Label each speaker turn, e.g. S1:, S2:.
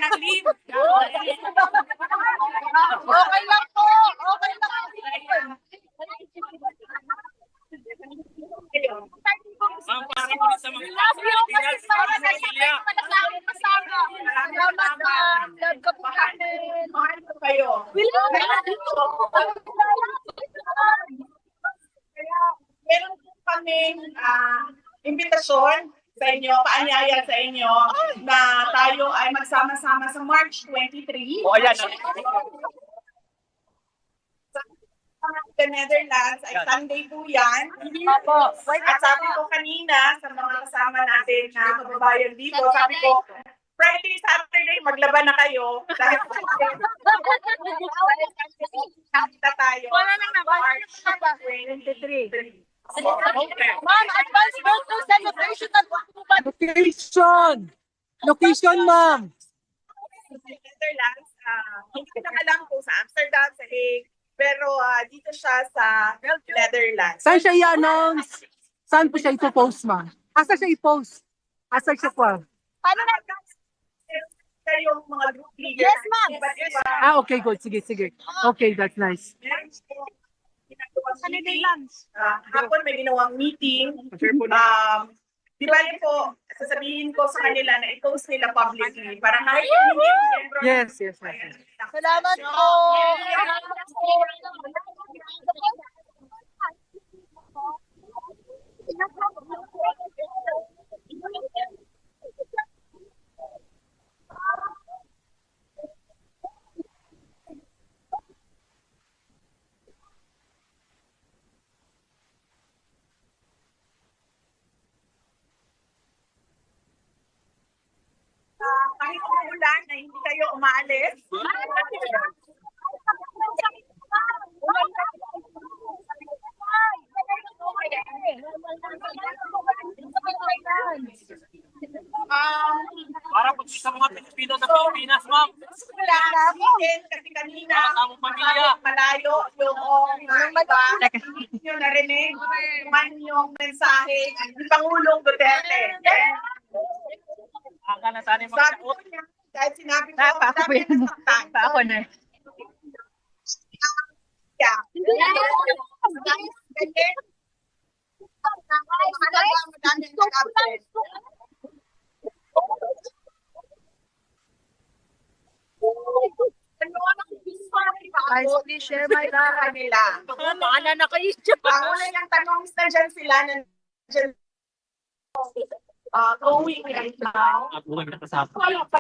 S1: ng leave.
S2: Okay lang po. Okay lang po.
S1: Ma'am, para po sa mga Pilipinas, sa pamilya.
S2: Salamat, ma'am. Love ka po namin.
S1: Mahal ko kayo. Kaya meron po kaming imbitasyon sa inyo, paanyaya sa inyo na tayo ay magsama-sama sa March 23.
S3: O, ayan.
S1: The Netherlands ay Sunday po yan. At sabi ko kanina sa mga kasama natin na kababayan dito, sabi ko, Friday, Saturday, maglaba na kayo. Dahil kita tayo.
S2: Wala na naman.
S1: March 23. Okay.
S2: Ma'am, advance birthday celebration at
S4: Location! Location, ma'am!
S1: Netherlands, hindi ko na alam kung sa Amsterdam, sa Hague, pero dito siya sa Netherlands.
S4: Saan siya i-announce? Saan po siya ipopost, ma'am? Asa siya i-post? Asa siya po?
S2: Paano na?
S1: Yung mga group leaders.
S2: Yes, ma'am.
S4: Ah, okay, good. Sige, sige. Okay, that's nice.
S1: Meron po ginagawang
S2: Sunday
S1: meeting.
S2: lunch.
S1: Hapon may ginawang meeting. Di ba po, sasabihin ko sa kanila na i-post nila publicly para kahit hindi membro.
S4: Yes, yes, yes.
S2: Salamat po.
S1: Kahit umuulan na hindi kayo umaalis.
S3: Para po sa mga Pilipino sa Pilipinas, ma'am.
S1: Weekend kasi kanina
S3: Ang pamilya.
S1: malayo yung yung narinig man yung mensahe ng Pangulong Duterte.
S3: Ang kanatanin
S1: Sabi
S3: magsaot.
S1: ko niya, kahit sinabi ko, dami na saktan.
S2: Ako na.
S1: Yeah.
S2: Guys, please share my life.
S1: Kanila.
S2: Paala na kayo.
S1: Ang una niyang tanong is nandyan sila, nandyan. Going right now.
S3: At buhay na kasama.
S1: Wala pa